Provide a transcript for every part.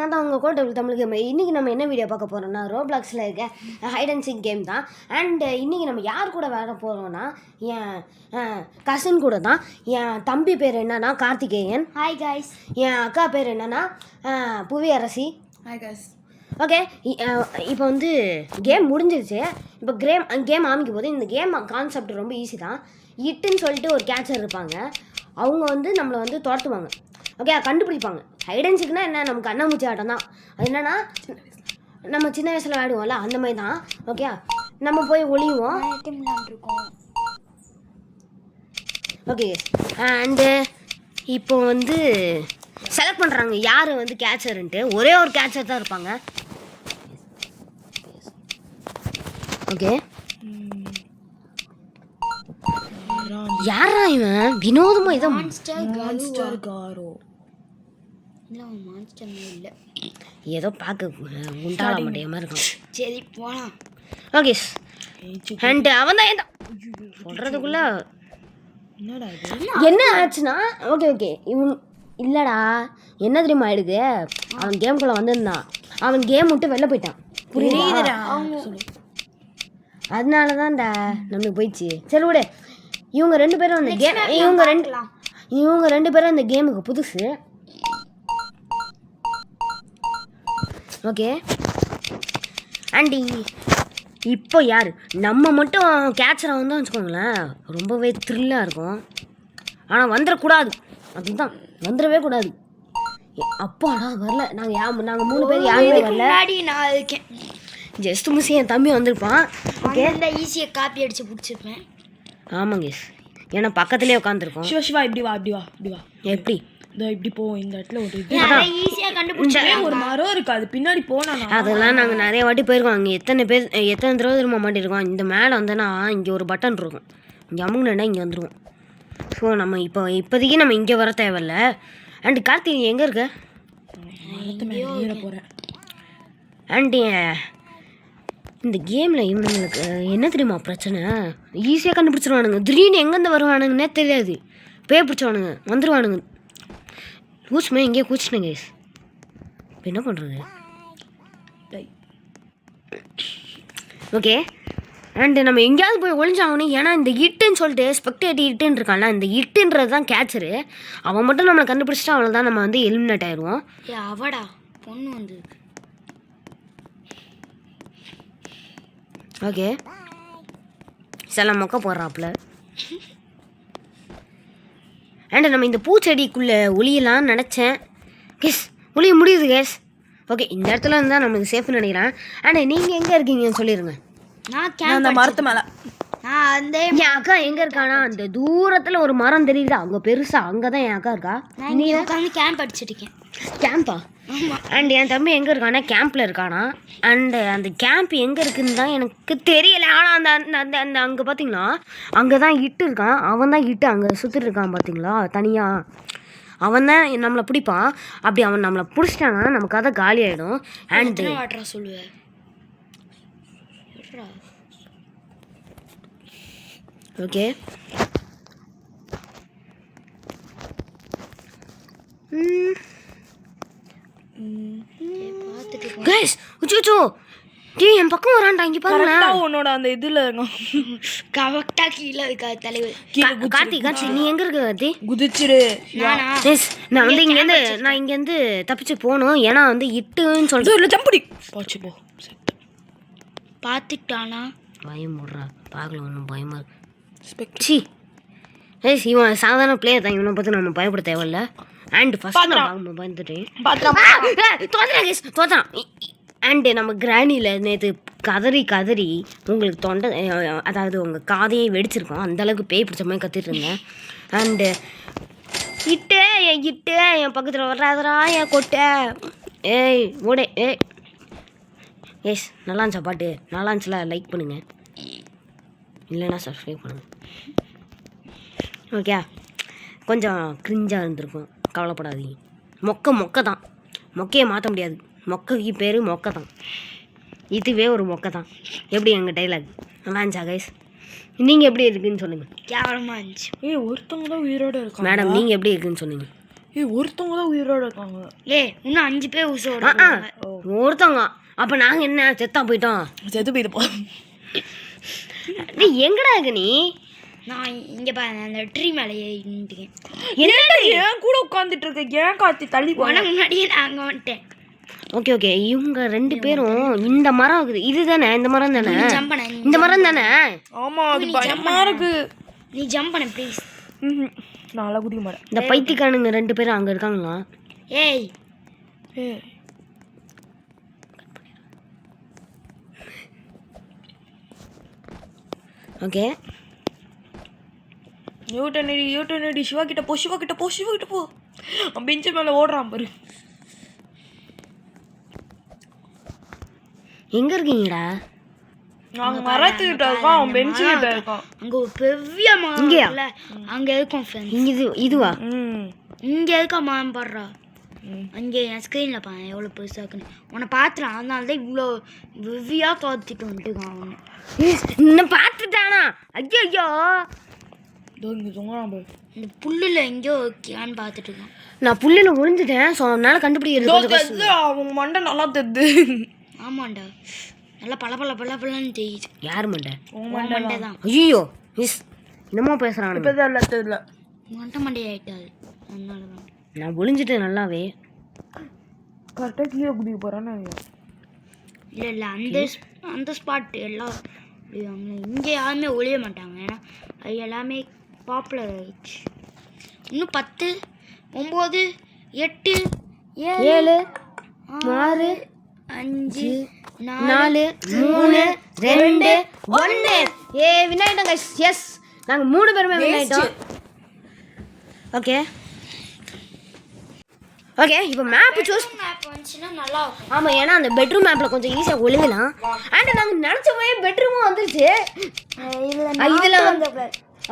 நான் தான் உங்கள் கோட்டை தமிழுக்கு. இன்றைக்கி நம்ம என்ன வீடியோ பார்க்க போகிறோம்னா ரோப்ளாக்ஸில் இருக்க ஹைட் அண்ட் சீக் கேம் தான். அண்ட் இன்றைக்கி நம்ம யார் கூட வேற போகிறோம்னா என் கசின் கூட தான். என் தம்பி பேர் என்னன்னா கார்த்திகேயன். Hi guys. என் அக்கா பேர் என்னன்னா புவி அரசி. Hi guys. ஓகே, இப்போ வந்து கேம் முடிஞ்சிருச்சு. இப்போ கேம் ஆரம்பிக்கும் போது இந்த கேம் கான்செப்ட் ரொம்ப ஈஸி தான். இட்டுன்னு சொல்லிட்டு ஒரு கேட்சர் இருப்பாங்க. அவங்க வந்து நம்மளை வந்து துரத்துவாங்க. ஓகே, கண்டுபிடிப்பாங்க. ஹைட் அண்ட் சீக்னா என்ன, நமக்கு கண்ணாமூச்சி ஆட்டம் தான். அது என்னென்னா நம்ம சின்ன வயசில் விளையாடுவோம்ல அந்த மாதிரி தான். ஓகே, நம்ம போய் ஒளியுவோம். ஓகே, அண்டு இப்போ வந்து செலக்ட் பண்ணுறாங்க யார் வந்து கேட்சருன்ட்டு. ஒரே ஒரு கேட்சர் தான் இருப்பாங்க. ஓகே, யாரா இவன்? வினோதமா இதை மான்ஸ்டர் காரோ இல்லை, ஏதோ பார்க்க உண்டாட மாட்டேங்க மாதிரி இருக்கும். சரி போகலாம். ஓகே, அண்ட் அவன் தான் சொல்கிறதுக்குள்ள என்ன ஆச்சுன்னா ஓகே இவன் இல்லைடா என்ன தெரியுமா ஆயிடுது. அவன் கேம்குள்ளே வந்திருந்தான். அவன் கேம் விட்டு வெளில போயிட்டான். புரியுதுடா? அதனால தான்டா நம்மளுக்கு போயிடுச்சு. சரி விடு. இவங்க ரெண்டு பேரும் அந்த கேம் இவங்க ரெண்டு பேரும் இந்த கேமுக்கு புதுசு. ஓகே, அண்ட் இப்போ யார் நம்ம மட்டும் கேட்சரை வந்தோம் வச்சுக்கோங்களேன், ரொம்பவே த்ரில்லாக இருக்கும். ஆனால் வந்துடக்கூடாது, அதுதான் வந்துடவே கூடாது. அப்பாடா வரல. நாங்கள் 3 பேர் யாருமே வரல. நான் இருக்கேன். ஜஸ்ட் மிஸ் என் தம்பி வந்திருப்பான். ஓகே, ஈஸியாக காப்பி அடித்து பிடிச்சிருப்பேன். ஆமாங்க எஸ், ஏன்னா பக்கத்துலேயே உட்காந்துருக்கோம். சிவா இப்படி வா இப்படி வா இப்படி வா. எப்படி இப்படி போ. இந்த இடத்துல ஒரு இது ஈஸியாக கண்டுபிடிச்சேன். ஒரு மரம் இருக்கு, அது பின்னாடி போனா. அதெல்லாம் நாங்கள் நிறைய வாட்டி போயிருக்கோம். அங்கே எத்தனை தடவை திரும்ப மாட்டிருக்கோம். இந்த மேலே வந்தோன்னா இங்கே ஒரு பட்டன் இருக்கும். இங்கே அமுகுனா இங்கே வந்துடுவோம். ஸோ நம்ம இப்போதைக்கு நம்ம இங்கே வர தேவையில்ல. அண்ட் கார்த்திக் எங்கே இருக்க? போகிறேன். அண்ட் இந்த கேமில் இவனுங்களுக்கு என்ன தெரியுமா பிரச்சனை, ஈஸியாக கண்டுபிடிச்சிருவானுங்க. திடீர்னு எங்கேருந்து வருவானுங்கன்னே தெரியாது. பேய் பிடிச்சவானுங்க வந்துடுவானுங்க. கூச்சுமே எங்கேயோ கூச்சினுங்க. இப்போ என்ன பண்ணுறது? ஓகே, அண்டு நம்ம எங்கேயாவது போய் ஒளிஞ்சாகணும். ஏன்னா இந்த இட்டுன்னு சொல்லிட்டு ஸ்பெக்டேட் இட்டுன்னு இருக்கான்ல, இந்த இட்டுன்றது தான் கேட்சரு. அவன் மட்டும் நம்மளை கண்டுபிடிச்சிட்டா அவளை தான் நம்ம வந்து எலிமினேட் ஆயிடுவோம். அவடா பொண்ணு வந்து. ஓகே, சில மொக்க போடுறாப்புல. அண்டு நம்ம இந்த பூச்செடிக்குள்ளே ஒளியலான்னு நினச்சேன். கேஸ் ஒளிய முடியுது கேஸ். ஓகே, இந்த இடத்துல இருந்தால் நம்மளுக்கு சேஃப்னு நினைக்கிறேன். அண்ட் நீங்கள் எங்கே இருக்கீங்கன்னு சொல்லிடுங்க. நான் அந்த மரத்து மேலே. என் அக்கா எங்கே இருக்கானா அந்த தூரத்தில் ஒரு மரம் தெரியுதா அங்கே பெருசாக, அங்கே தான் என் அக்கா இருக்கா. நீ உட்காந்து கேம்ப் அடிச்சிருக்கேன். கேம்பா? அண்ட் என் தம்பி எங்கே இருக்கானா கேம்பில் இருக்கானா. அண்டு அந்த கேம்ப் எங்கே இருக்குன்னு தான் எனக்கு தெரியலை. ஆனால் அந்த அந்த அந்த அங்கே பார்த்தீங்களா அங்கே தான் இட்டு இருக்கான். அவன் தான் இட்டு அங்கே சுற்றிட்டு இருக்கான் பார்த்தீங்களா தனியாக. அவன் தான் நம்மளை பிடிப்பான். அப்படி அவன் நம்மளை பிடிச்சிட்டாங்கன்னா நமக்கு அதை காலி ஆகிடும். அண்டு வாட்டரா சொல்லுவேன். ஓகே, கைஸ் உச்சு டேய் என் பக்கம் வரான்டா. இங்கே பாருங்க உன்னோட அந்த இதில் கரெக்டாக கீழே இருக்கா தலைவர். கார்த்தி நீ எங்கே இருக்க கார்த்தி? குதிச்சிரு. எஸ், நான் வந்து இங்கேருந்து தப்பிச்சு போகணும். ஏன்னா வந்து இட்டுன்னு சொல்லிட்டு இல்லை ஜம்படி போச்சு போ. பார்த்துட்டானா பயம் போடுறா பார்க்கல ஒன்றும் பயமாக இருக்கு. சி எஸ், இவன் சாதாரண பிளேயர் தான். இவனை பார்த்து நம்ம பயப்பட தேவையில்ல. அண்ட் ஃபஸ்ட் நான் பயந்துட்டேன். தோத்தான். அண்டு நம்ம கிராணியில் நேற்று கதறி உங்களுக்கு தொண்டை அதாவது உங்கள் காதையே வெடிச்சிருக்கோம். அந்தளவுக்கு பேய் பிடிச்ச மாதிரி கத்திட்டு இருந்தேன். அண்டு இட்டு என் பக்கத்தில் வர்றாதரா என் கொட்டை. ஏய் ஓடே ஏய். எஸ், நல்லா இருந்துச்சா பாட்டு? நல்லா இருந்துச்சுல லைக் பண்ணுங்கள், இல்லைன்னா சப்ஸ்கிரைப் பண்ணுங்கள். ஓகே, கொஞ்சம் கிரிஞ்சாக இருந்திருக்கும், கவலைப்படாதீங்க. மொக்க தான். மொக்கையை மாற்ற முடியாது. மொக்கைக்கு பேர் மொக்க தான். இதுவே ஒரு மொக்க தான். எப்படி எங்கள் டைலாக் நல்லா இருந்துச்சா கைஸ்? நீங்கள் எப்படி இருக்குன்னு சொல்லுங்கள். கேவலமாக இருந்துச்சு. ஒருத்தவங்க தான் உயிரோடு இருக்கும். மேடம் நீங்கள் எப்படி இருக்குன்னு சொன்னீங்க? ஒருத்தவங்க தான் உயிரோட இருக்காங்க. இன்னும் 5 பேர் உசோட ஒருத்தவங்க. அப்போ நாங்கள் என்ன செத்தா போயிட்டோம்? செத்து போயிருப்போம். நீ எங்கடா இருக்க நீ? நான் இங்கே பாரு அந்த ட்ரீ மேலேயே நின்றுக்கேன். என்னடா ஏன் கூட உட்காந்துட்டு இருக்க? ஏன் காத்தி தள்ளி போன? உனக்கு முன்னாடியே நான் அங்கே வந்துட்டேன். ஓகே ஓகே, இவங்க 2 பேரும் இந்த மரம் இருக்குது. இதுதானே இந்த மரம் தானே? ஜம்ப் பண்ண இந்த மரம் தானே? ஆமா, அது பயமா இருக்கு. நீ ஜம்ப் பண்ண ப்ளீஸ். நான்லாம் குடிக்க மாட்டேன். இந்த பைத்தியக்காரனுங்க 2 பேரும் அங்கே இருக்காங்களா? ஏய் ஓகே, யூட்டனடி சிவா கிட்ட போ. அவன் பெஞ்சு மேலே ஓடுறான் பாரு. எங்கே இருக்கீங்கடா? நாங்கள் மரத்துக்கிட்ட இருக்கோம், அவன் பெஞ்சு கிட்ட இருக்கான். அங்கே ஒரு பெரிய மரம் இங்கேயா? இருக்குல்ல, அங்கே இருக்கும் ஃப்ரெண்ட்ஸ். இங்கே இதுவா? இங்கே இருக்கா மரம் பாடுறா. அங்கே என் ஸ்க்ரீனில் பாரு எவ்வளோ பெருசாக இருக்குன்னு. உன்னை பார்த்துறான், அதனால தான் இவ்வளோ வெவ்வியாக தோத்திட்டு வந்துட்டுருக்கான் அவனு. இன்னும் பார்த்துட்டானா? ஐயோ இங்கே தொங்குறான் பாரு. இந்த புல்லில் எங்கேயோ இருக்கான்னு பார்த்துட்டு இருக்கான். நான் புல்லில் விழுந்துட்டேன். ஸோ அதனால கண்டுபிடிக்கிறது கொஞ்சம் கஷ்டம். அவங்க மண்டை நல்லா தெரியுது. ஆமாண்டா, நல்லா பளபளன்னு தெரியுது. யார் மண்டை? உன் மண்டை தான். ஐயோ மிஸ், என்னமோ பேசுகிறான். இப்போ தான் எல்லாம் தெரியல. மண்டை ஆகிட்டாது, அதனால தான். நான் விழுந்துட்டேன் நல்லாவே. கரெக்டாக கீழே குடிக்க போகிறான்னு. இல்லை அந்த ஸ்பாட் எல்லாம் ஒழிவாங்க. இங்கே யாருமே ஒழிய மாட்டாங்க, ஏன்னா அது எல்லாமே பாப்புலர் ஆயிடுச்சு. இன்னும் 10 9 8 7 6 5 4 3 2 1. Win guys. எஸ், நாங்கள் 3 பேருமே வின் ஆகிட்டோம். ஓகே ஓகே, இப்போ மேப் சூஸ் மேப் வந்துச்சுன்னா நல்லா இருக்கும். ஆமாம், ஏன்னா அந்த பெட்ரூம் மேப்பில் கொஞ்சம் ஈஸியாக ஒழுங்கலாம். அண்ட் நாங்கள் நினச்ச போய் பெட்ரூமும் வந்துருச்சு இதில் வந்து.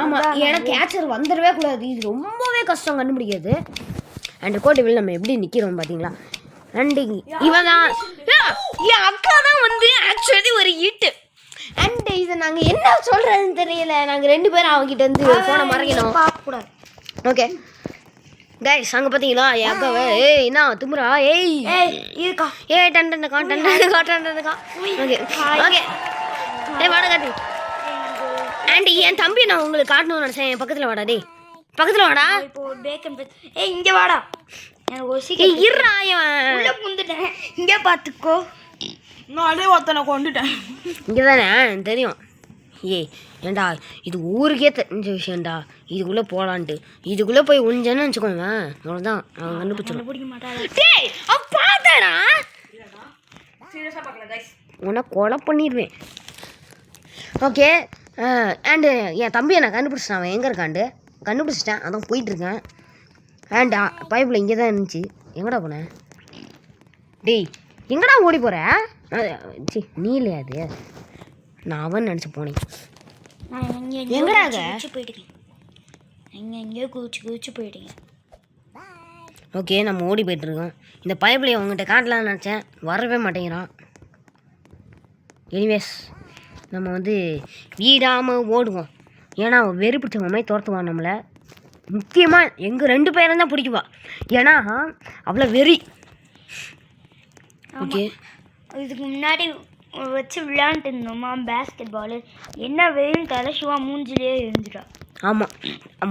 ஆமாம், ஏன்னா கேச்சர் வந்துடவே கூடாது. இது ரொம்பவே கஷ்டம் கண்டுபிடிக்கிறது. அண்ட் கோட்டைவில் நம்ம எப்படி நிற்கிறோம் பார்த்தீங்களா? அண்ட் இவன் தான் என் அக்கா தான் வந்து ஆக்சுவலி ஒரு ஈட்டு. அண்ட் இதை நாங்கள் என்ன சொல்கிறதுன்னு தெரியல. நாங்கள் 2 பேரும் அவங்ககிட்ட வந்து ஃபோனை மறைக்கணும். பார்க்கக்கூடாது. ஓகே கைஸ், அங்கே பார்த்தீங்களா என் அக்காவை? என்ன தும்புறா? இருக்கா? டன்டன்க்கா. ஓகே ஓகே, வாடா காட்டு. ஆண்டி, என் தம்பி நான் உங்களுக்கு காட்டணும்னு நினச்சேன். என் பக்கத்தில் வாடா. பக்கத்தில் வாடா. இப்போ ஒரு பேக்கன் இங்கே வாடா. எனக்கு ஒரு இருறா, உள்ள புந்துட்டேன். இங்கே பார்த்துக்கோ. நானே ஒருத்தனை கொண்டுட்டேன். இங்கே தானே தெரியும். ஏண்டா, இது ஊருக்கே தெரிஞ்ச விஷயம்டா. இதுக்குள்ளே போகலான்ட்டு இதுக்குள்ளே போய் ஒழிஞ்சேன்னு வச்சுக்கோங்க, அவ்வளோதான். அவன் கண்டுபிடிச்சிடும். பிடிக்க மாட்டாங்க. பார்த்தாடா, உன்னை கொலை பண்ணிடுவேன். ஓகே, அண்டு என் தம்பியை நான் கண்டுபிடிச்சிட்டேன். அவன் எங்கே இருக்காண்டு கண்டுபிடிச்சிட்டேன். அதான் போயிட்டுருக்கேன். அண்ட் பைப்பில் இங்கே தான் இருந்துச்சு. எங்கடா போனேன்? எங்கடா ஓடி போகிற? நீ இல்லையா அது? நான் அவன் நினச்சி போனேன். எங்கடா போயிட்டீங்க? எங்கேயோ குதிச்சு போயிட்டீங்க. ஓகே, நம்ம ஓடி போயிட்டுருக்கோம். இந்த பைப்பில் அவங்ககிட்ட காட்டலான்னு நினச்சேன், வரவே மாட்டேங்கிறான். எனிவேஸ், நம்ம வந்து வீடாமல் ஓடுவோம். ஏன்னா அவன் வெறி பிடிச்ச மாதிரி துரத்துவான் நம்மளை. முக்கியமாக எங்கள் 2 பேரும் தான் பிடிக்குவா, ஏன்னா அவ்வளோ வெறி. ஓகே, இதுக்கு முன்னாடி வச்சு விளையாண்டுட்டு இருந்தோமா பேஸ்கெட் பாலு. என்ன வெயில் தலை சிவா மூஞ்சிலே இருந்துட்டா. ஆமாம்,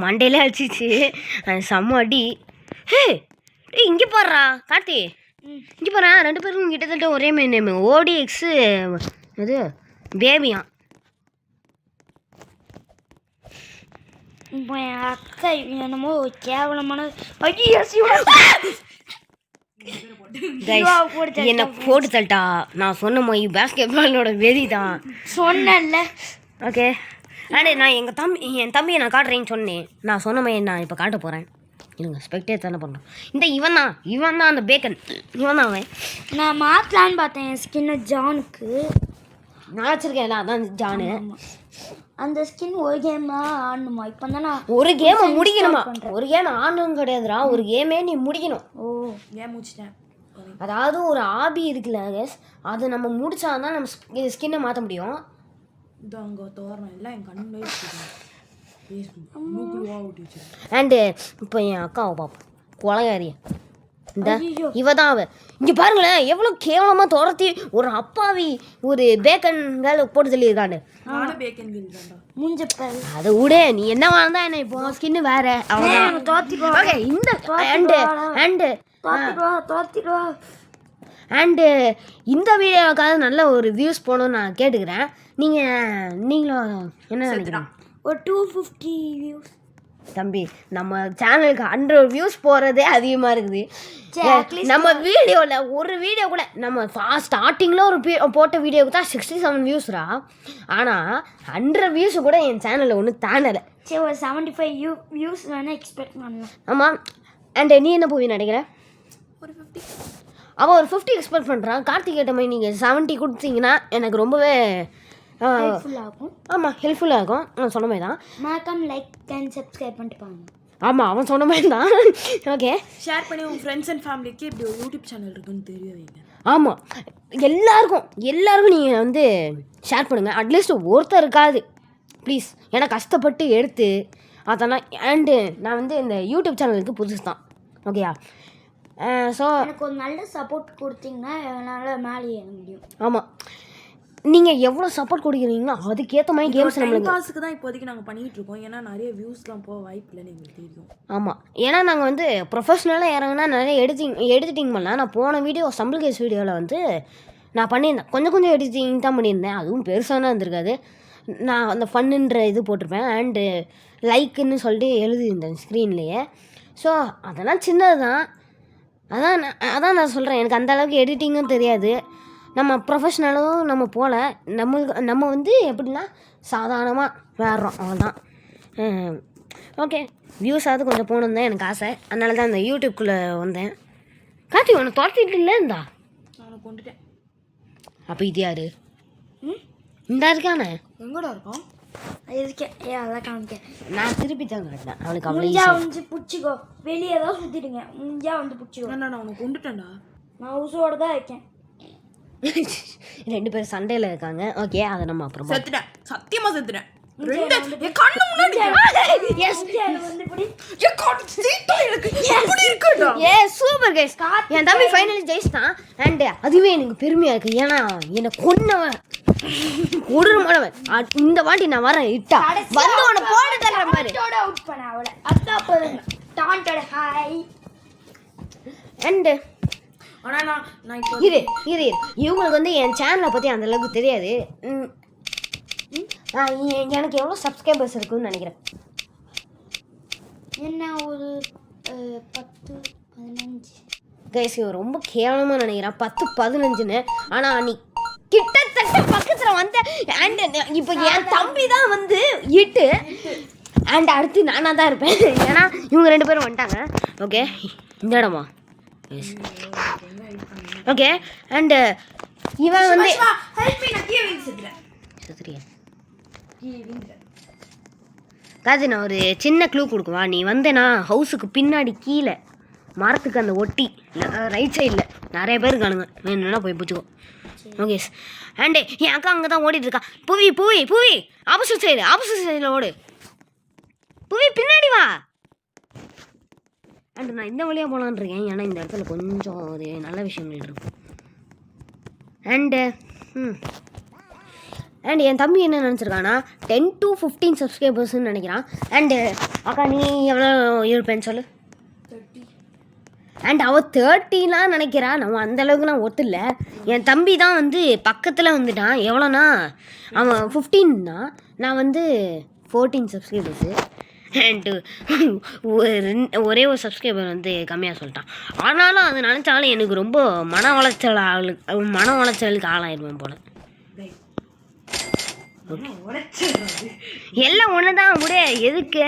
மண்டையிலே அடிச்சிச்சு. செம்ம அடி. இங்கே போடுறா கார்த்தி, இங்கே போகிறா. 2 பேரும் கிட்டத்தட்ட ஒரே மாதிரி நேம். ODX அது பேபியா. இப்போ என் அக்கா என்னமோ கேவலமான ஐயோ சிவா என்ன போட்டு தட்டா. நான் சொன்ன மாதிரி பேஸ்கெட் பாலோட வெறி தான் சொன்னேன்ல. ஓகே, அடே நான் என் தம்பியை நான் காட்டுறேன்னு சொன்னேன். நான் சொன்ன மாதிரி நான் இப்போ காட்ட போகிறேன். இல்லைங்க, ஸ்பெக்டேட் தானே பண்ணுறோம். இவன் தான் அந்த பேக்கன். இவன் தான் அவன். நான் மாற்றலான்னு பார்த்தேன் என் ஸ்கின்னை ஜானுக்கு. நான் வச்சுருக்கேன், அதான் ஜானு. அந்த ஸ்கின் ஒரு கேம் தான் ஆடணுமா? இப்போ தானே ஒரு கேமை முடிக்கணுமா? ஒரு கேம் ஆடணும் கிடையாதுடா, ஒரு கேமே நீ முடிக்கணும். ஏன் முடிச்சிட்டேன். அதாவது ஒரு ஆபி இருக்குல்ல கேஸ், அது நம்ம முடிச்சாதான் நம்ம ஸ்கின்னை மாற்ற முடியும். இது அங்கே தோரணம் எல்லாம் என் கண்ணு. அண்டு இப்போ என் அக்காவை பார்ப்போம். கொலையாரிய இந்த இவ தான் அவ. இங்கே பாருங்களேன் எவ்வளோ கேவலமாக துரத்தி ஒரு அப்பாவி ஒரு பேக்கன் கேர்ள் போட்டு சொல்லியிருக்காண்டு. நானும் பேக்கன் கேர்ள் தான்டா. மூஞ்சப்பல் அதை விட நீ என்ன வாழ்ந்தா என்ன இப்போ ஸ்கின்னு வேற அவ்வளோதான். தோத்திடுவா ஓகே இந்த அண்டு இந்த வீடியோவுக்காக நல்ல ஒரு வியூஸ் போகணும்னு நான் கேட்டுக்கிறேன். நீங்களும் என்ன நினைக்கிறீங்க? ஒரு 250 வியூஸ் தம்பி நம்ம சேனலுக்கு 100 வியூஸ் போகிறதே அதிகமாக இருக்குது. நம்ம வீடியோவில் ஒரு வீடியோ கூட நம்ம ஸ்டார்டிங்கில் ஒரு போட்ட வீடியோவுக்கு தான் 67 வியூஸ்ரா. ஆனால் 100 வியூஸு கூட என் சேனலில் ஒன்றும் தாண்டலை. சரி ஒரு 75 வியூஸ் வேணால் எக்ஸ்பெக்ட் பண்ணலாம். ஆமாம். அண்டு நீ என்ன போய் நினைக்கிற? ஒரு 50. அவன் ஒரு 50 எக்ஸ்பெக்ட் பண்ணுறான். கார்த்திக் ஏட்ட மாதிரி நீங்கள் 70 கொடுத்தீங்கன்னா எனக்கு ரொம்பவே ஹெல்ப்ஃபுல்லாக ஆமாம் ஹெல்ப்ஃபுல்லாக இருக்கும். நான் சொன்ன மாதிரி தான். மறக்காம லைக் அண்ட் சப்ஸ்கிரைப் பண்ணிட்டு பாருங்க. ஆமாம் அவன் சொன்ன மாதிரி தான். ஓகே ஷேர் பண்ணி உங்கள் ஃப்ரெண்ட்ஸ் அண்ட் ஃபேமிலிக்கு இப்படி ஒரு யூடியூப் சேனல் இருக்குன்னு தெரிய வைங்க. ஆமாம் எல்லாருக்கும் நீங்கள் வந்து ஷேர் பண்ணுங்கள். அட்லீஸ்ட் ஒருத்தர் இருக்காது ப்ளீஸ். ஏன்னா கஷ்டப்பட்டு எடுத்து அதெல்லாம். அண்டு நான் வந்து இந்த யூடியூப் சேனலுக்கு புதுசு தான். ஓகேயா? ஸோ எனக்கு ஒரு நல்ல சப்போர்ட் கொடுத்தீங்கன்னா என்னால் மேலே ஏற முடியும். ஆமாம் நீங்கள் எவ்வளோ சப்போர்ட் கொடுக்குறீங்களோ அதுக்கேற்ற மாதிரி கேம்ஸ் நம்மளுக்கு காசுக்கு தான் இப்போதைக்கு நாங்கள் பண்ணிகிட்டு இருக்கோம். ஏன்னா நிறைய வியூஸ்லாம் போக வாய்ப்பு இல்லைன்னு எங்களுக்கு தெரியும். ஆமாம் ஏன்னா நாங்கள் வந்து ப்ரொஃபஷ்னலாக இறங்கினா நிறைய எடிட்டிங் பண்ணலாம். நான் போன வீடியோ சம்பிள் கேஸ் வீடியோவில் வந்து நான் பண்ணியிருந்தேன். கொஞ்சம் எடிட்டிங் தான் பண்ணியிருந்தேன். அதுவும் பெருசாக இருந்திருக்காது. நான் அந்த ஃபன்னுன்ற இது போட்டிருப்பேன். அண்டு லைக்குன்னு சொல்லிட்டு எழுதியிருந்தேன் ஸ்க்ரீன்லேயே. ஸோ அதெல்லாம் சின்னது தான். அதான் நான் சொல்கிறேன். எனக்கு அந்த அளவுக்கு எடிட்டிங்கும் தெரியாது. நம்ம ப்ரொஃபஷ்னலும் நம்ம போகல. நம்ம வந்து எப்படின்னா சாதாரணமாக வேறுறோம் அவ்வளோதான். ஓகே வியூஸாவது கொஞ்சம் போகணும் தான் எனக்கு ஆசை. அதனால தான் இந்த யூடியூப்குள்ளே வந்தேன். கார்த்தி உன்னை துரத்திட்டு இல்லை இருந்தா நான் கொண்டுட்டேன். அப்போ இது யாரு? இந்த இருக்கானே எங்கடா இருக்கோம்? இருக்கேன். அதான் காமிக்கேன். நான் திருப்பி தான் கட்டினேன் அவளுக்கு. முடிஞ்சா அவ்வளோ வந்து பிடிச்சிக்கோ. வெளியே தான் சுற்றிடுங்க. முடிஞ்சா வந்து பிடிச்சிக்கோ. நான் உனக்கு கொண்டுட்டேன்டா. நான் உசோடு தான் இருக்கேன். 2 பேரும் சண்டையில் இருக்காங்க. ஓகே அதை நம்ம அப்புறம் செத்துட்டேன். சத்தியமா செத்துட்டேன். கண்ணு முன்னாடி சூப்பர் கைஸ். என் தம்பி ஃபைனலி ஜெயிச்சிட்டான். அண்ட் அதுவே எனக்கு பெருமையா இருக்கு. ஏன்னா என்னை கொன்னவன் கொடூரமானவன். இந்த வாட்டி நான் வரேன் இட்டா வந்து உன்னை போட்டு தர்றேன் பாரு. அவுட் பண்ண அவளை அதான் போதுங்க. டான்டோட ஹாய். அண்ட் ஆனால் நான் இப்போ இரு இவங்களுக்கு வந்து என் சேனலை பற்றி அந்த அளவுக்கு தெரியாது. எனக்கு எவ்வளோ சப்ஸ்கிரைபர்ஸ் இருக்குன்னு நினைக்கிறேன். என்ன ஒரு 10-15 கைஸ் இவன் ரொம்ப கேவலமாக நினைக்கிறான் 10-15ன்னு. ஆனால் நீ கிட்டத்தட்ட பக்கத்தில் வந்த. அண்ட் இப்போ என் தம்பி தான் வந்து இட்டு. அண்ட் அடுத்து நானாக தான் இருப்பேன். ஏன்னா இவங்க 2 பேரும் வந்துட்டாங்க. ஓகே இந்த இடமா ஓகே. அண்டு இவன் வந்து காது நான் ஒரு சின்ன க்ளூ கொடுக்குவா. நீ வந்தேன்னா ஹவுஸுக்கு பின்னாடி கீழே மரத்துக்கு அந்த ஒட்டி ரைட் சைடில் நிறைய பேர் இருக்கானுங்க. வேணும்னா போய் பிடிச்சிக்கோ. ஓகே அண்டு என் அக்கா அங்கே தான் ஓடிட்டு இருக்கா. பூவி ஆப்போசிட் சைடில் ஓடு. பூவி பின்னாடி வா. அண்ட் நான் இந்த வழியாக போகலான்னு இருக்கேன். ஏன்னா இந்த இடத்துல கொஞ்சம் ஒரு நல்ல விஷயங்கள் இருக்கும். அண்டு என் தம்பி என்ன நினச்சிருக்கான்னா 10-15 சப்ஸ்கிரைபர்ஸ்ன்னு நினைக்கிறான். அண்டு அக்கா நீ எவ்வளோ இருப்பேன்னு சொல்லு. அண்ட் அவள் 30லாம் நினைக்கிறா. நம்ம அந்தளவுக்கு நான் ஒத்துல. என் தம்பி தான் வந்து பக்கத்தில் வந்துட்டான். எவ்வளோனா அவன் 15 தான். நான் வந்து 14 சப்ஸ்கிரைபர்ஸு. அண்டு ஒரே ஒரு சப்ஸ்கிரைபர் வந்து கம்மியாக சொல்லிட்டான். ஆனாலும் அது நினச்சாலும் எனக்கு ரொம்ப மன உளைச்சலுக்கு ஆளாயிருவேன் போல். எல்லாம் ஒன்று தான் விட. எதுக்கு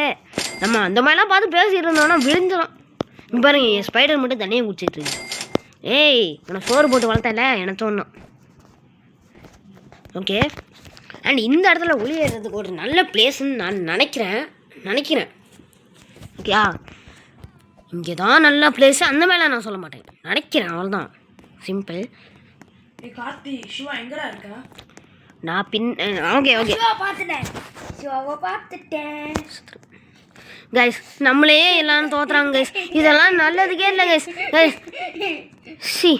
நம்ம அந்த மாதிரிலாம் பார்த்து பேசிட்டு இருந்தோம்னா விழுந்துடும். பாருங்க என் ஸ்பைடர் மட்டும் தண்ணியை குடிச்சிட்டு இருக்கு. ஏய் உனக்கு சோறு போட்டு வளர்த்தல எனக்கு தோணும். ஓகே அண்ட் இந்த இடத்துல ஒளியேறதுக்கு ஒரு நல்ல பிளேஸ்ன்னு நான் நினைக்கிறேன். ஓகேயா? இங்கே தான் நல்ல பிளேஸு அந்த மாதிரிலாம் நான் சொல்ல மாட்டேன். நினைக்கிறேன் அவ்வளோதான். சிம்பிள். கார்த்தி சிவா எங்கடா இருக்கா? நான் ஓகே பார்த்துட்டேன். கைஸ் நம்மளே எல்லாரும் தோத்துறாங்க கைஸ். இதெல்லாம் நல்லதுக்கே இல்லை கைஸ். கைஸ் சி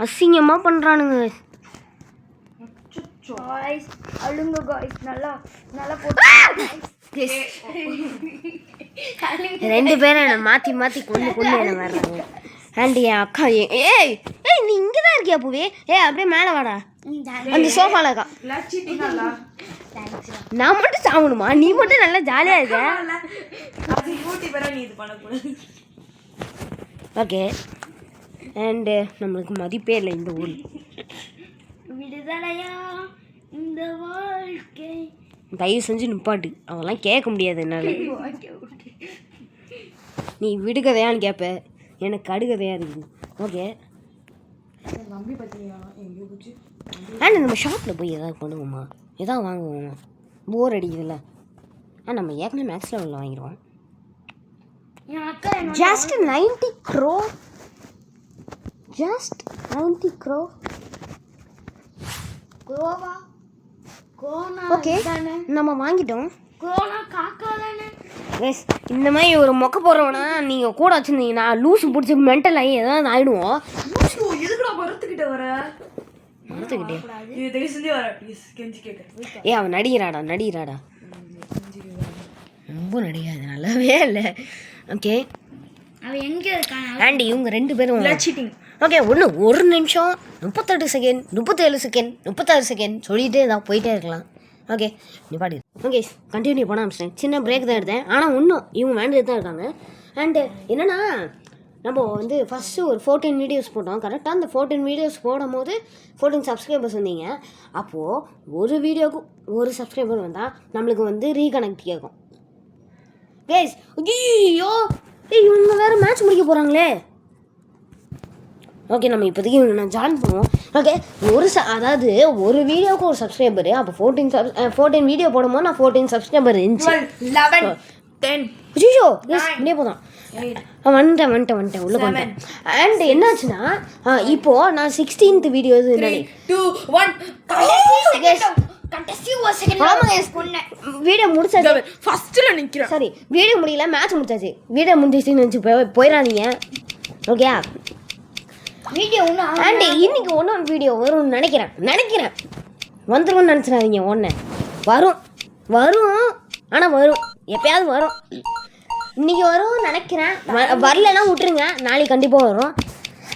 அசிங்கமாக பண்ணுறானுங்க கைஸ். காய்ஸ் அழுங்க காய்ஸ் நல்லா நல்லா போட்டு ரெண்டு பேரும் என்னை மாற்றி மாற்றி கொண்டு என்ன வர்றாங்க. அண்ட் என் அக்கா ஏய் நீ இங்கே தான் இருக்கியா பூவே? அப்படியே மேலே வாடா, அந்த சோஃபாவில் இருக்கா. நான் மட்டும் சாப்பிடணுமா? நீ மட்டும் நல்லா ஜாலியாக இருக்க. ஓகே அண்டு நம்மளுக்கு மதிப்பே இல்லை இந்த ஊர். விடுதலையா இந்த வாழ்க்கை. தயவு செஞ்சு நிப்பாட்டு, அவெல்லாம் கேட்க முடியாது என்னால். நீ விடுகதையான்னு கேட்ப, எனக்கு கடுகதையாக இருக்குது. ஓகே அண்ட் நம்ம ஷாப்பில் போய் எதாவது பண்ணுவோமா, எதாவது வாங்குவோமா? போர் அடிக்குதுல்ல. நம்ம ஏற்கனவே மேக்ஸ் லெவலில் வாங்கிடுவோம். என் அக்கா just 90 crore. Just 90 crore. Goa கோனா ஓகே நம்ம வாங்கிட்டோம். கோனா காக்கா தானே. எஸ் இந்த மாதிரி ஒரு மொக்க போடுறவனா நீங்கள் கூட வச்சுருந்தீங்கன்னா லூஸு பிடிச்சி மென்டல் ஆகி எதாவது ஆகிடுவோம். அவன் நடிகிறாடா ரொம்ப நடிகாது, நல்லாவே இல்லை. ஓகே அவன் எங்கே இருக்கான்? ஆண்டி இவங்க ரெண்டு பேரும் ஓகே ஒரு நிமிஷம் 38 செகண்ட் 37 செகண்ட் 36 செகண்ட் சொல்லிகிட்டே தான் போயிட்டே இருக்கலாம். ஓகே நீ பாடி. ஓகே கண்டினியூ பண்ண ஆரம்பிச்சிட்டேன். சின்ன பிரேக் தான் எடுத்தேன், ஆனால் இன்னும் இவங்க வேண்டியது தான் இருக்காங்க. அண்டு என்னென்னா நம்ம வந்து ஃபஸ்ட்டு ஒரு 14 வீடியோஸ் போட்டோம். கரெக்டாக அந்த 14 வீடியோஸ் போடும் போது 14 சப்ஸ்கிரைபர்ஸ் வந்தீங்க. அப்போது ஒரு வீடியோவுக்கு ஒரு சப்ஸ்கிரைபர் வந்தால் நம்மளுக்கு வந்து ரீகனெக்ட் கேட்கும். கேஸ் ஐயோ இவங்க வேறு மேட்ச் முடிக்க போகிறாங்களே. ஓகே நம்ம இப்போதைக்கு நான் ஜாயின் பண்ணுவோம். ஓகே அதாவது ஒரு வீடியோவுக்கு ஒரு சப்ஸ்கிரைபரு. அப்போ 14 வீடியோ போடும்போது நான் 14 சப்ஸ்கிரைபர் இருந்துச்சு. 11 10 ஐயோ எஸ் அப்படியே போதான். வந்துட்டேன் உள்ளே வந்துட்டேன். அண்ட் என்னாச்சுன்னா இப்போது நான் 16th வீடியோ வீடியோ முடிச்சாச்சு. ஃபர்ஸ்ட்டில் நிற்கிறேன். சாரி வீடியோ முடியல, மேட்ச் முடிச்சாச்சு. வீடியோ முடிஞ்சிச்சுன்னு நினச்சி போயிடாதீங்க. ஓகே வீடியோ ஒன்று ஆண்டி இன்னைக்கு ஒன்று வீடியோ வரும்னு நினைக்கிறேன் வந்துரும்னு நினச்சிடாதீங்க. வரும் ஆனால் வரும், எப்பயாவது வரும். இன்றைக்கி வரும் நினைக்கிறேன், வரலன்னா விட்டுருங்க, நாளைக்கு கண்டிப்பாக வரும்.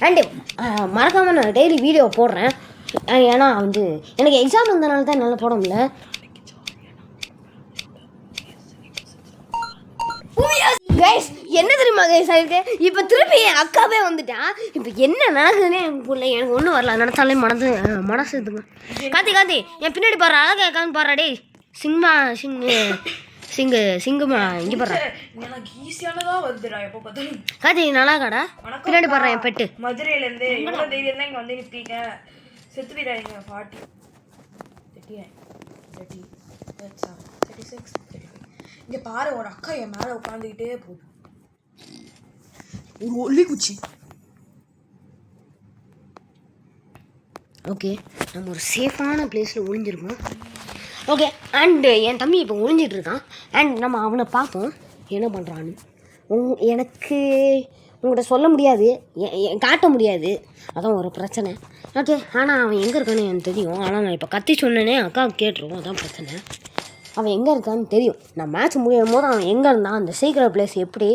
அண்டு மறக்காமல் நான் டெய்லி வீடியோ போடுறேன். ஏன்னா வந்து எனக்கு எக்ஸாம் இருந்தனால தான் என்னால் போட முடியல. கைஸ் என்ன தெரியுமா கைஸ் ஆயிருக்கு? இப்போ திருப்பி என் அக்காவே வந்துட்டா. இப்போ என்ன நடக்குதுன்னே எனக்கு இல்லை, எனக்கு ஒன்றும் வரல. நினச்சாலே மனசு இதுங்க. காத்தி என் பின்னாடி பாரு, அழகா இருக்கான்னு பாரு. டே சிங்குமா இங்கே பாரு. எனக்கு ஈஸியானதா வருதுடா எப்போ பார்த்தாலும். காத்தி நல்லா இருக்காடா, பின்னாடி பாரு என் பெட்டு. மதுரையிலேருந்து எவ்வளோ தைரியம் தான் இங்கே வந்து நிற்பீங்க. செத்து போயிடாதீங்க. 40 39 30 37 36 35. இங்கே பாரு ஒரு அக்கா என் மேலே உட்காந்துக்கிட்டே போகுது. ஒரு ஒல்லி குச்சி. ஓகே நம்ம ஒரு சேஃபான பிளேஸில் ஒளிஞ்சிருக்கோம். ஓகே அண்டு என் தம்பி இப்போ ஒளிஞ்சிட்ருக்கான். அண்ட் நம்ம அவனை பார்ப்போம் என்ன பண்ணுறான்னு. எனக்கு உங்கள்கிட்ட சொல்ல முடியாது, காட்ட முடியாது, அதான் ஒரு பிரச்சனை. ஓகே ஆனால் அவன் எங்கே இருக்கான்னு எனக்கு தெரியும். ஆனால் நான் இப்போ கத்தி சொன்னேனே அக்காவுக்கு கேட்டுருவோம், அதான் பிரச்சனை. அவன் எங்கே இருக்கான்னு தெரியும். நான் மேட்ச் முடியும் போது அவன் எங்கே இருந்தான், அந்த சீக்ரெட் பிளேஸ் எப்படி,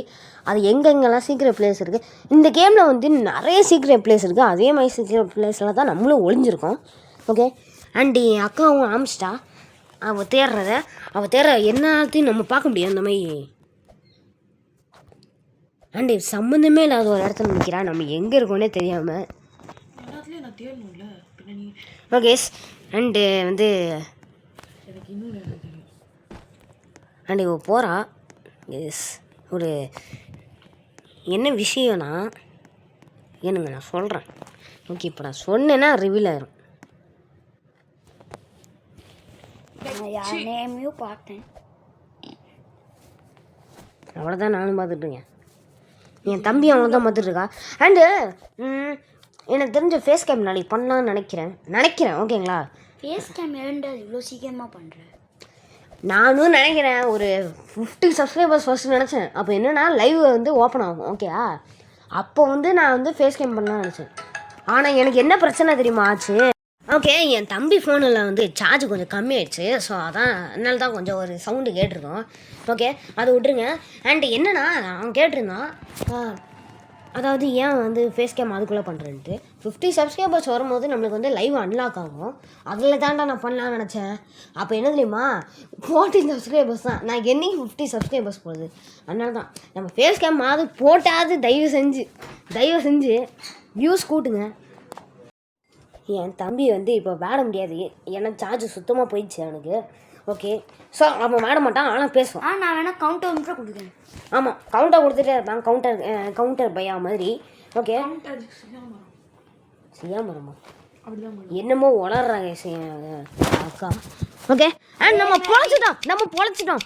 அது எங்கெங்கெல்லாம் சீக்ரெட் பிளேஸ் இருக்குது. இந்த கேமில் வந்து நிறைய சீக்ரெட் பிளேஸ் இருக்குது. அதே மாதிரி சீக்ரெட் பிளேஸில் தான் நம்மளும் ஒளிஞ்சிருக்கோம். ஓகே அண்ட் என் அக்காவும் ஆரம்பிச்சிட்டா அவள் தேடுற எல்லாத்தையும் நம்ம பார்க்க முடியும். அந்த மாதிரி அண்டு சம்மந்தமே இல்லாத ஒரு இடத்துல நிற்கிறா, நம்ம எங்கே இருக்கோன்னே தெரியாமல். எல்லாத்துலேயும் நான் தேடணும்ல பின்னாடி. ஓகே அண்டு வந்து எனக்கு இன்னும் அண்ட் இவ போகிறா. எஸ் ஒரு என்ன விஷயம்னா என்னங்க நான் சொல்கிறேன். ஓகே இப்போ நான் சொன்னேன்னா ரிவீல் ஆயிரும். யார் நேமையும் பார்த்தேன். அவ்வளோதான் நானும் பார்த்துட்ருக்கேன். என் தம்பி அவனை தான் பார்த்துட்ருக்கா. அண்டு எனக்கு தெரிஞ்ச ஃபேஸ் கேம் நாளைக்கு பண்ணலான்னு நினைக்கிறேன். ஓகேங்களா? ஃபேஸ் கேம் ஏன்டா இவ்வளோ சீக்கிரமாக பண்ணுறேன்? நானும் நினைக்கிறேன் ஒரு 50 சப்ஸ்கிரைபர்ஸ் ஃபர்ஸ்ட் நினச்சேன். அப்போ என்னென்னா லைவ் வந்து ஓப்பன் ஆகும். ஓகேயா, அப்போ வந்து நான் வந்து ஃபேஸ் கேம் பண்ணலாம்னு நினச்சேன். ஆனால் எனக்கு என்ன பிரச்சனை தெரியுமா ஆச்சு? ஓகே, என் தம்பி ஃபோனில் வந்து சார்ஜ் கொஞ்சம் கம்மியாயிடுச்சு. ஸோ அதனால தான் கொஞ்சம் ஒரு சவுண்டு கேட்டிருக்கோம். ஓகே, அதை விட்டுருங்க. அண்ட் என்னென்னா அவன் கேட்டிருந்தான், அதாவது ஏன் வந்து ஃபேஸ் கேம் அதுக்குள்ளே பண்ணுறேன்ட்டு. 50 சப்ஸ்கிரைபர்ஸ் வரும்போது நம்மளுக்கு வந்து லைவ் அன்லாக் ஆகும். அதில் தாண்டா நான் பண்ணலான்னு நினச்சேன். அப்போ என்ன தெரியுமா, 14 சப்ஸ்கிரைபர்ஸ் தான். நான் என்னைக்கு 50 சப்ஸ்கிரைபர்ஸ் போகுது. அதனால தான் நம்ம ஃபேஸ் கேம் அது போட்டாது தயவு செஞ்சு வியூஸ் கூட்டுங்க. என் தம்பி வந்து இப்போ விளையாட முடியாது, ஏன்னா சார்ஜ் சுத்தமாக போயிடுச்சு அவனுக்கு. ஓகே, ஸோ அவன் விளையாட மாட்டான், ஆனால் பேசுவான். நான் வேணால் கவுண்டர் மட்டும் கொடுக்குறேன். ஆமாம், கவுண்டர் கொடுத்துட்டே இருப்பான். கவுண்டர் பையா மாதிரி. ஓகே, சியாமரமா என்னமோ வளர்றாங்க அக்கா. ஓகே, அண்ட் நம்ம பொழைச்சிட்டோம்.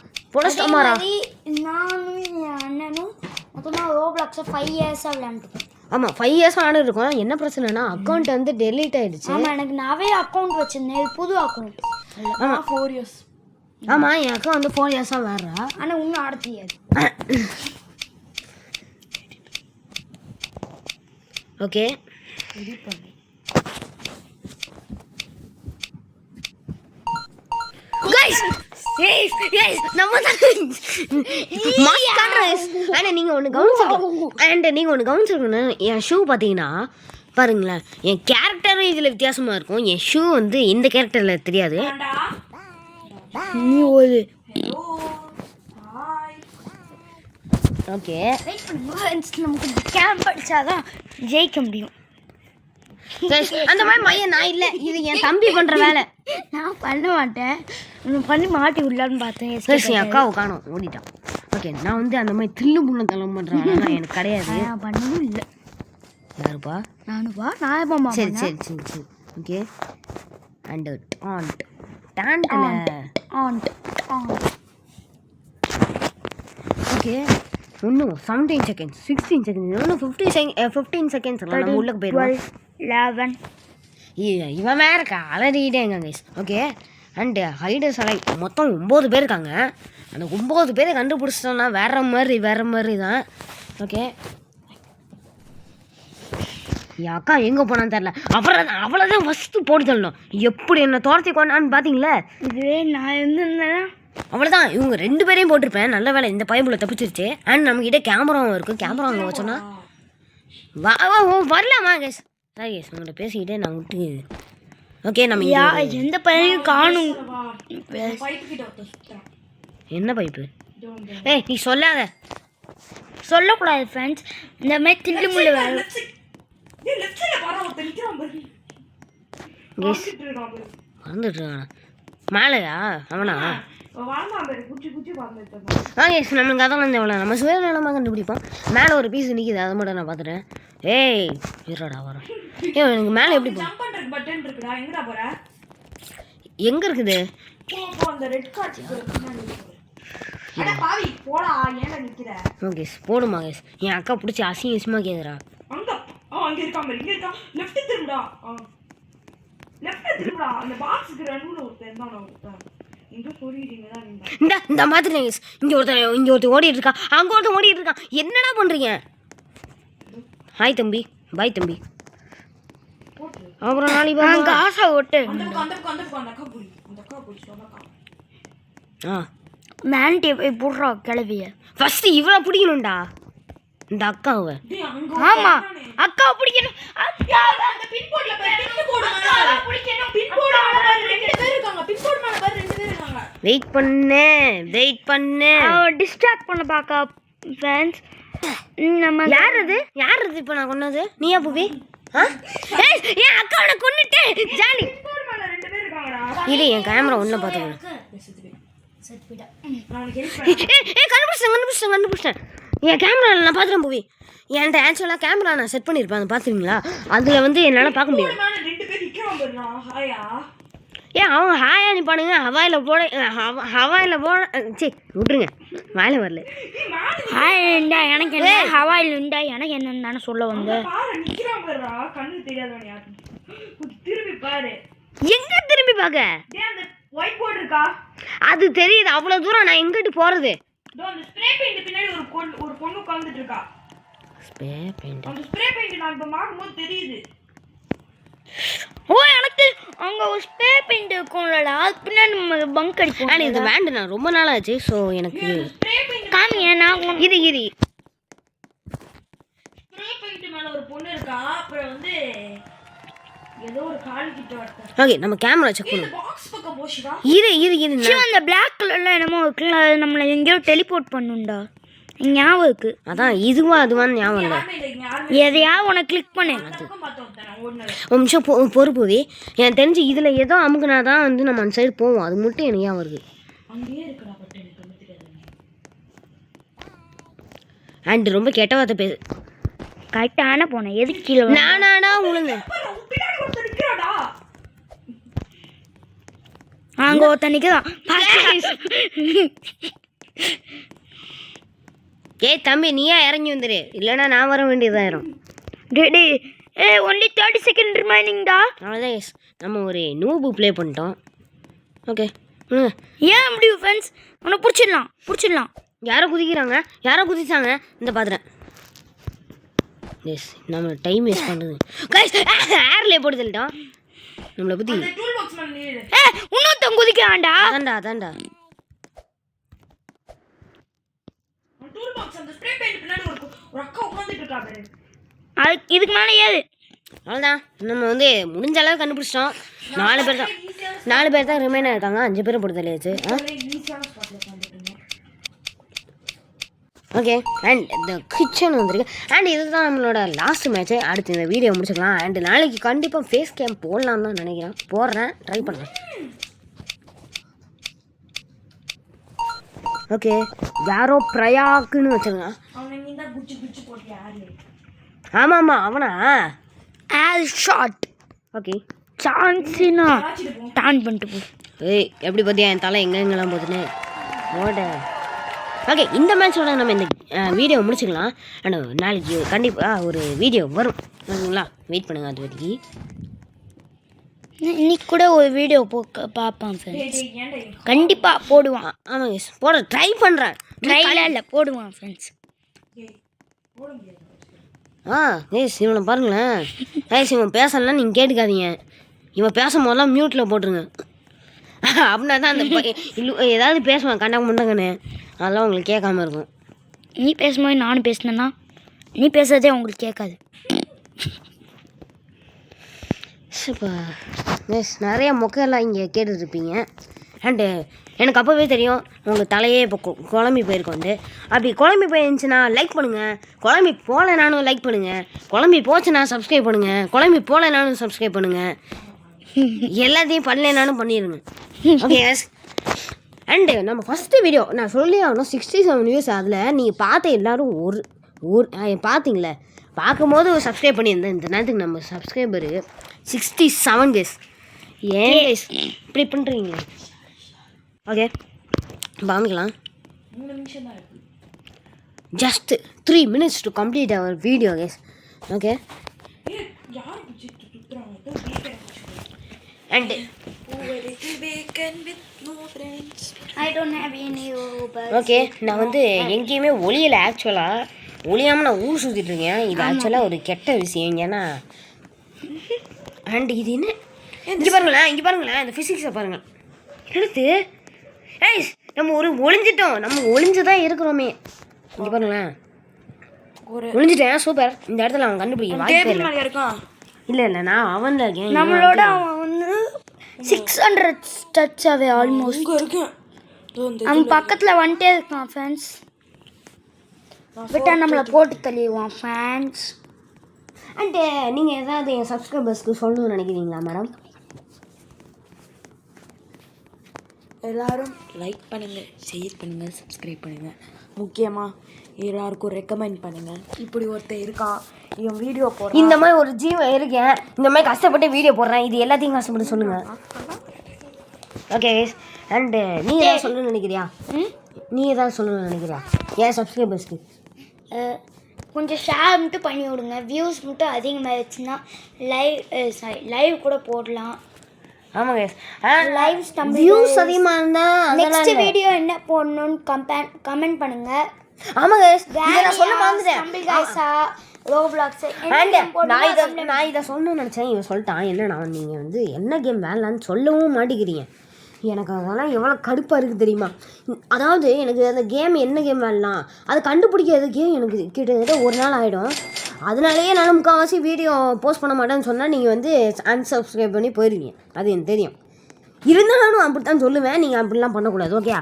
நானும் என் அண்ணனும் மொத்தமாக ரோப்ளாக்ஸை 5 இயர்ஸாக விளையாண்டுருக்கோம். ஆமாம், 5 இயர்ஸ் விளையாண்டுருக்கோம். என்ன பிரச்சனைனா அக்கௌண்ட் வந்து டெலீட் ஆகிடுச்சு. ஆமாம், எனக்கு நிறைய அக்கௌண்ட் வச்சுருந்தேன். இது புது அக்கௌண்ட். ஆமாம், 4 years. ஆமாம், என் அக்கா வந்து 4 இயர்ஸாக வேறா. ஆனால் இன்னும் ஆட தெரியாது. ஓகே, நீங்கள் ஒன்று கவனிச்சிருக்கணும். என் ஷூ பார்த்தீங்கன்னா பாருங்களேன், என் கேரக்டரும் இதில் வித்தியாசமாக இருக்கும். என் ஷூ வந்து இந்த கேரக்டரில் தெரியாது. நீ ஒரு ஓகே, நமக்கு கேம் படித்தாதான் ஜெயிக்க முடியும். அந்த மாதிரி மையம் நான் இல்லை, இது என் தம்பி பண்ணுற வேலை. நான் பண்ண மாட்டேன், பண்ணி மாட்டி விடலான்னு பார்த்தேன். என் அக்காவை காணோம், ஓடிட்டான். ஓகே, நான் வந்து அந்த மாதிரி தில்லு முன்ன தளம் பண்ணுற வேலை எனக்கு கிடையாது. நான் பண்ணவும் இல்லை. யாருப்பா? நானுப்பா, நான் எப்போ? சரி. ஓகே, அண்ட் ஓகே, இன்னும் 17 செகண்ட்ஸ், 16 செகண்ட்ஸ், இன்னும் 15 செகண்ட்ஸ் நம்ம உள்ளே போயிடுவோம். 11. இவன் வேற அலறிட்டேங்க கைஸ். ஓகே, அண்டு ஹைடர்ஸ் அலை மொத்தம் 9 பேர் இருக்காங்க. அந்த 9 பேரை கண்டுபிடிச்சிட்டோன்னா வேற மாதிரி தான். ஓகே, என் அக்கா எங்கே போனான்னு தெரில. அவ்வளோதான் ஃபஸ்ட்டு போட்டு தள்ளணும். எப்படி என்ன துரத்தி கொண்டான்னு பார்த்தீங்களா? இதுவே நான் இருந்திருந்தேன்னா அவ்வளோதான், இவங்க 2 பேரையும் போட்டிருப்பேன். நல்ல வேலை இந்த பையன்புள்ள தப்பிச்சிருச்சு. அண்ட் நம்மக்கிட்ட கேமராவும் இருக்குது. கேமரா அங்கே வச்சோன்னா வரலாமா கேஸ்? சாரி கேஸ், உங்கள்கிட்ட பேசிக்கிட்டே நான் விட்டு. ஓகே, நம்ம எந்த பையனையும் காணும். என்ன பைப்பு? ஏய், நீ சொல்லாத, சொல்லக்கூடாது ஃப்ரெண்ட்ஸ். இந்த மாதிரி தில்லு முள்ளு வேலை வந்துட்டுருக்கானா மேலையா அவனா? எஸ், நம்மளுக்கு அதான் வந்து எவ்வளோ நம்ம சுயநலமாக கண்டுபிடிப்போம். மேலே ஒரு பீஸ் நிற்கிது, அதை மட்டும் நான் பார்த்துட்டேன். ஏய் இருடா வரோம். எனக்கு மேலே எப்படி எங்கே இருக்குது? ஓகே, போடுமா கேஸ். என் அக்கா பிடிச்சி அசிங்கமாக கேட்குறா. இந்த மாதிரி இங்கே ஒருத்தர் ஓடிட்டு இருக்கா, அங்கே ஒருத்தர் ஓடிட்டு இருக்கான். என்னடா பண்ணுறீங்க? ஹாய் தம்பி, பாய் தம்பி. அப்புறம் நாளைக்கு ஆசை ஓட்டு. மேன்ட்டி போய் போடுறா கிளவிய. ஃபஸ்ட்டு இவ்வளோ பிடிக்கணும்டா இந்த அக்காவை. ஆமா, அக்காவை பிடிக்கணும். வெயிட் பண்ணு. டிஸ்ட்ராக்ட் பண்ண பாக்கா ஃப்ரெண்ட்ஸ். நம்ம யார் அது இப்போ நான் கொன்னது? நீயா புவி? என் அக்காவை கொன்னுட்டு ஜாலி. இது என் கேமரா ஒன்றும் பார்த்துக்கணும். கண்டுபிடிச்சிட்டேன். என் கேமரா நான் பார்த்துட்டேன் புவி. என்கிட்ட ஆக்சுவலாக கேமரா நான் செட் பண்ணியிருப்பேன், அதை பார்த்துருங்களா? அதில் வந்து என்னால் பார்க்க முடியாது. ஏன் அவங்க ஹாயா நிற்பானுங்க, ஹவாயில் போட சரி விட்ருங்க, வாயில் வரல. ஹாய் இருந்தா எனக்கு என்ன, ஹவாயில் இருந்தா எனக்கு என்னன்னு தானே சொல்ல வந்தேன். எங்க திரும்பி பார்க்க? ஒயிட் போர்டு இருக்கா? அது தெரியுது, அவ்வளோ தூரம் நான் எங்கிட்டு போகிறது? இதோ அந்த ஸ்ப்ரே பெயிண்ட் பின்னாடி ஒரு பொண்ணு உட்கார்ந்துட்டு இருக்கா. Spray paint. அந்த ஸ்ப்ரே பெயிண்ட் நான் இப்போ பார்க்கும்போது தெரியுது. ஓ எனக்கு அங்கே ஒரு ஸ்ப்ரே பெயிண்ட் இருக்கும்லடா, அது பின்னாடி நம்ம பங்க் அடிப்போம். ஆனால் இது வேண்டாம், நான் ரொம்ப நாள் ஆச்சு. ஸோ எனக்கு ஸ்ப்ரே பெயிண்ட் காமிங்க. நான் இது ஸ்ப்ரே பெயிண்ட் மேல ஒரு பொண்ணு இருக்கா. அப்புறம் வந்து ஏதோ ஒரு கால் கிட்ட வரட்ட. ஓகே, நம்ம கேமரா செக் இந்த பண்ணுவோம். பாக்ஸ் பக்கம் போஷிவா. சிவா அந்த பிளாக் கலர்ல என்னமோ இருக்குல்ல, அது நம்மளை எங்கேயோ டெலிபோர்ட் பண்ணுண்டா. ஞாபகம் இருக்கு. அதான் அதுவான்னு ஞாபகம் இல்லை. யாருமே இல்லை, இங்க யாருமே எதையா உனக்கு கிளிக் பண்ணு. அந்த பக்கம் பார்த்தோம் நான் ஓடுனது. ஒரு நிமிஷம் பொறுப்புதி. எனக்கு தெரிஞ்சு இதில் ஏதோ அமுக்குனா தான் வந்து நம்ம அந்த சைடு போவோம். அது மட்டும் எனக்கு ஏன் வருது? அங்கேயே இருக்குடா பட்டு எனக்கு ஒன்றும் தெரியாது. அண்ட் ரொம்ப கெட்ட வார்த்தை பேசு. கரெக்டான போனேன். எதுக்கு கீழே நானாடா உளுந்தேன். பின்னாடி ஒருத்தர் நிற்கிறாடா. அங்கே ஒருத்தன் நிற்கதான். ஏய் தம்பி, நீயே இறங்கி வந்துடு, இல்லைன்னா நான் வர வேண்டியதாயிரும். டே ஒன்லி 30 செகண்ட் ரிமைனிங்டா. அவ்வளோதான் எஸ், நம்ம ஒரு நூபு ப்ளே பண்ணிட்டோம். ஓகே, ஏன் அப்படி ஃப்ரெண்ட்ஸ்? உன்னை பிடிச்சிடலாம். யாரோ குதிச்சாங்க. இந்த பார்த்துறேன். எஸ், நம்ம டைம் வேஸ்ட் பண்ணுறது கைஸ். ஏர்லேயே போட்டு தள்ளிட்டோம் நம்மளை பற்றி. அந்த டூல் பாக்ஸ் மேல நீடு. இன்னொருத்தன் குதிக்க வேண்டாம். அதான்டா அந்த டூல் பாக்ஸ் அந்த ஸ்ப்ரே பெயிண்ட் பின்னாடி ஒரு அக்கா உட்கார்ந்துட்டு இருக்கா பாரு. அதுக்கு இதுக்கு மேலே ஏது. அவ்வளோதான், நம்ம வந்து முடிஞ்ச அளவு கண்டுபிடிச்சிட்டோம். 4 பேர் தான் ரிமைனாக இருக்காங்க. 5 பேரை போட்டு தள்ளியாச்சு. ஈஸியான ஸ்பாட்ல உட்கார்ந்துட்டு. ஓகே, அண்ட் இந்த கிச்சன் வந்துருக்கு. அண்ட் இதுதான் நம்மளோட லாஸ்ட் மேட்ச்சு. அடுத்து இந்த வீடியோ முடிச்சுக்கலாம். அண்ட் நாளைக்கு கண்டிப்பாக ஃபேஸ் கேம் போடலான்னு தான் நினைக்கிறேன். போடுறேன், ட்ரை பண்ணுறேன். ஓகே, யாரோ பிரயாக்குன்னு வச்சுருங்க. அவனை நீ தான் குச்சி போட்டு யாரு? ஆமாம் அவனா? All shot. ஓகே, சான்ஸினா டான் பண்ணிட்டு போ. ஏய் எப்படி பார்த்தியா என் தலை எங்கெங்கெல்லாம் போகுதுன்னு ஓட. ஓகே, இந்த மேட்சோட நம்ம இந்த வீடியோ முடிச்சுக்கலாம். ஆனால் நாளைக்கு கண்டிப்பாக ஒரு வீடியோ வரும், ஓகேங்களா? வெயிட் பண்ணுங்கள். அது வரைக்கும் இன்னைக்கு கூட ஒரு வீடியோ பார்ப்பான் ஃப்ரெண்ட்ஸ். கண்டிப்பாக போடுவான். ஆமாம் எஸ், போட ட்ரை பண்ணுறேன். ட்ரைலாம் இல்லை, போடுவான் ஃப்ரெண்ட்ஸ். ஏஸ் இவனை பாருங்களேன். ஏஸ் இவன் பேசலாம் நீங்கள் கேட்டுக்காதீங்க. இவன் பேசும் போதெல்லாம் மியூட்டில் போட்டுருங்க. அப்படின்னா தான் அந்த ஏதாவது பேசுவான் கண்டங்கன்னு, அதெல்லாம் உங்களுக்கு கேட்காம இருக்கும். நீ பேசும்போது நானும் பேசினேன்னா நீ பேசுறதே உங்களுக்கு கேட்காது. இப்போ எஸ், நிறைய மொக்கையெல்லாம் இங்கே கேட்டுட்ருப்பீங்க. அண்டு எனக்கு அப்போவே தெரியும் உங்கள் தலையே இப்போ குழம்பி போயிருக்கோம். வந்து அப்படி குழம்பி போயிருந்துச்சுன்னா லைக் பண்ணுங்கள். குழம்பி போகலைனாலும் லைக் பண்ணுங்கள். குழம்பி போச்சுன்னா சப்ஸ்கிரைப் பண்ணுங்கள். குழம்பி போகலைனாலும் சப்ஸ்கிரைப் பண்ணுங்கள். எல்லாத்தையும் பண்ணலைனாலும் பண்ணிடுங்க. Okay yes. அண்டு நம்ம ஃபஸ்ட்டு வீடியோ நான் சொல்லி ஆகணும், 67 வியூஸ். அதில் நீங்கள் பார்த்த எல்லோரும் பார்த்தீங்களே, பார்க்கும்போது சப்ஸ்கிரைப் பண்ணியிருந்தேன். இந்த நேரத்துக்கு நம்ம சப்ஸ்கிரைபரு 67 கேஸ். ஏன் கேஸ் இப்படி பண்ணுறீங்க? ஓகே, பாமிக்கலாம். 3 நிமிஷம் தான் இருக்கு. Just 3 minutes to complete our video guys. Okay, யார் குச்சி சுத்துறாங்க? ஏதோ weekend and I don't have any Uber. ஓகே, நான் வந்து எங்கேயுமே ஒளியலை. ஆக்சுவலாக ஒளியாமல் நான் ஊர் சுற்றிட்டு இருக்கேன். இது ஆக்சுவலாக ஒரு கெட்ட விஷயம். ஏன்னா அண்ட் இது என்ன இங்கே பாருங்களேன் இந்த ஃபிசிக்ஸை பாருங்கள். எடுத்து ஏய் நம்ம ஒளிஞ்சிட்டோம். நம்ம ஒளிஞ்சுதான் இருக்கிறோமே. இங்கே பாருங்களேன், ஒளிஞ்சிட்டேன். சூப்பர். இந்த இடத்துல அவன் கண்டுபிடிக்க வாய்ப்பே இல்லை. இருக்கான். இல்லை நான் அவன் தான் இருக்கேன். நம்மளோட அவன் வந்து 600 டச் ஆவே ஆல்மோஸ்ட். இங்கே இருக்கேன். அவன் பக்கத்தில் வந்துட்டே இருக்கான் ஃப்ரெண்ட்ஸ். விட்டா நம்மளை போட்டு தள்ளிடுவான் ஃப்ரெண்ட்ஸ். அண்டு நீங்கள் ஏதாவது என் சப்ஸ்கிரைபர்ஸ்க்கு சொல்லணும்னு நினைக்கிறீங்களா மேடம்? எல்லாரும் லைக் பண்ணுங்கள், ஷேர் பண்ணுங்கள், சப்ஸ்கிரைப் பண்ணுங்கள். முக்கியமாக எல்லாருக்கும் ரெக்கமெண்ட் பண்ணுங்கள். இப்படி ஒருத்தர் இருக்கான், இவன் வீடியோ போடுறான், இந்த மாதிரி ஒரு ஜீவன் இருக்கேன், இந்த மாதிரி கஷ்டப்பட்டு வீடியோ போடுறேன், இது எல்லாத்தையும் கஷ்டப்பட்டு சொல்லுங்கள். ஓகே, அண்டு நீ ஏதாவது சொல்லணும்னு நினைக்கிறியா? ஏன் சப்ஸ்கிரைபர்ஸ்க்கு கொஞ்சம் ஷேர் மட்டும் பண்ணி விடுங்க. வியூஸ் மட்டும் அதிகமாகிடுச்சுன்னா லைவ் கூட போடலாம். ஆமாம் கைஸ் லைவ்ஸ் வியூஸ் அதிகமாக இருந்தால் நெக்ஸ்ட் வீடியோ என்ன போடணும்னு கமெண்ட் பண்ணுங்க. ஆமாம் கைஸ் இதை நான் சொல்ல மறந்துட்டேன். ஸ்டம்பிள் கைஸா ரோப்ளாக்ஸ் அண்ட் நான் இதை சொல்லணும்னு நினச்சேன். இவன் சொல்லிட்டான் என்னன்னா நீங்கள் வந்து என்ன கேம் விளாட்லான்னு சொல்லவும் மாட்டேங்கிறீங்க. எனக்கு அதெல்லாம் எவ்வளோ கடுப்பாக இருக்குது தெரியுமா. அதாவது எனக்கு அந்த கேம் என்ன கேம் விளாட்லாம் அது கண்டுபிடிக்கிறதுக்கே எனக்கு கிட்டத்தட்ட ஒரு நாள் ஆகிடும். அதனாலேயே நான் முக்கால்வாசி வீடியோ போஸ்ட் பண்ண மாட்டேன்னு சொன்னால் நீங்கள் வந்து அன்சப்ஸ்கிரைப் பண்ணி போயிடுவீங்க. அது எனக்கு தெரியும். இருந்தாலும் அப்படித்தான் சொல்லுவேன். நீங்கள் அப்படிலாம் பண்ணக்கூடாது ஓகே.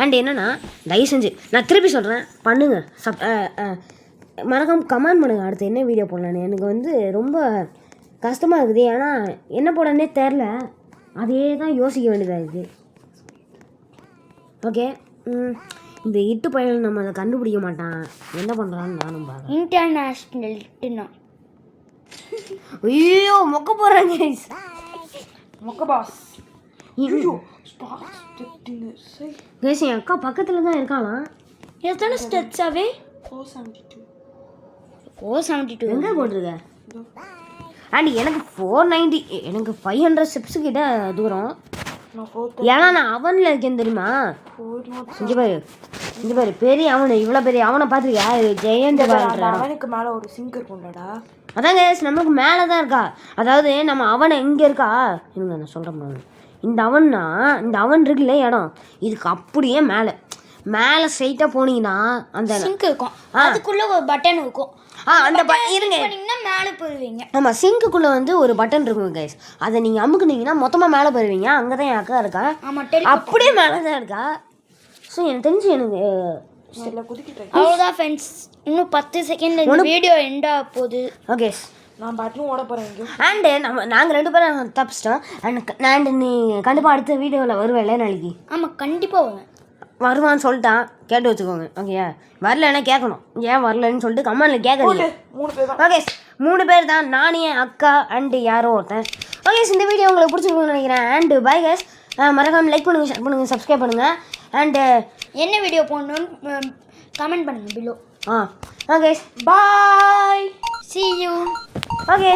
அண்ட் என்னென்னா தயவு செஞ்சு நான் திருப்பி சொல்கிறேன் பண்ணுங்கள். மறக்காம கமெண்ட் பண்ணுங்கள் அடுத்து என்ன வீடியோ போடலான்னு. எனக்கு வந்து ரொம்ப கஷ்டமாக இருக்குது. ஏன்னா என்ன போடனே தெரில. அதே தான் யோசிக்க வேண்டியதாக இருக்குது. ஓகே இந்த இட்டு பையன் நம்ம அதை கண்டுபிடிக்க மாட்டான். என்ன பண்ணுறான்னு நானும் பார்க்குறேன். இன்டர்நேஷ்னல் ஐயோ மொக்க போகிறாங்க மொக்க பாஸ். ஐயோ ஸ்பாட்ஸ் கேஸ் என் அக்கா பக்கத்தில் தான் இருக்காளாம். எத்தனை ஸ்டெப்ஸ் அவே? 472 எங்கே போட்டிருக்க? அண்ட் எனக்கு 490 எனக்கு 500 ஸ்டெப்ஸு கிட்ட தூரம். ஏன்னா நான் அவனில் இருக்கேன் தெரியுமா. இங்கே பாரு பெரிய அவனு இவ்வளோ பெரிய அவனை பார்த்துருக்கியா ஜெயந்த் அவனுக்கு மேலே ஒரு சிங்க் இருக்கும்லடா. அதான் கேஸ் நமக்கு மேலே தான் இருக்கா. அதாவது நம்ம அவனை இங்கே இருக்கா இருங்க நான் சொல்கிறேன். இந்த அவன் இருக்குல்ல இடம் இதுக்கு அப்படியே மேலே ஸ்ட்ரைட்டாக போனீங்கன்னா அந்த சிங்க் இருக்கும். அதுக்குள்ள ஒரு பட்டன் இருக்கும். அந்த இருங்க மேலே போயிருவீங்க. ஆமாம் சிங்க்குள்ளே வந்து ஒரு பட்டன் இருக்கும் கைஸ். அதை நீங்கள் அமுக்குனீங்கன்னா மொத்தமாக மேலே போயிருவீங்க. அங்கே தான் என் அக்கா இருக்கா. அப்படியே மேலே தான் இருக்கா. ஸோ எனக்கு தெரிஞ்சு எனக்கு அவ்வளோதான் ஃப்ரெண்ட்ஸ். இன்னும் 10 செகண்ட் இந்த வீடியோ எண்ட் ஆக போகுது. ஓகே நான் பாட்டும் ஓட போகிறேன். அண்டு நாங்கள் 2 பேரும் தப்பிச்சிட்டோம். அண்ட் நீ கண்டிப்பாக அடுத்த வீடியோவில் வருவேன்ல நாளைக்கு. ஆமாம் கண்டிப்பாக வருவான்னு சொல்லிட்டான். கேட்டு வச்சுக்கோங்க ஓகே. வரலன்னா கேட்கணும் ஏன் வரலன்னு சொல்லிட்டு கமெண்ட்டில் கேட்குறீங்க. 3 பேர் தான். ஓகே 3 பேர் தான். நானே அக்கா அண்டு யாரோ ஒருத்தன். ஓகே இந்த வீடியோ உங்களுக்கு பிடிச்சிருக்குன்னு நினைக்கிறேன். And bye guys. மறக்காமல் லைக் பண்ணுங்கள் ஷேர் பண்ணுங்கள் சப்ஸ்கிரைப் பண்ணுங்கள். அண்டு என்ன வீடியோ போடணும்னு கமெண்ட் பண்ணுங்கள் below. Okay bye. See you. Okay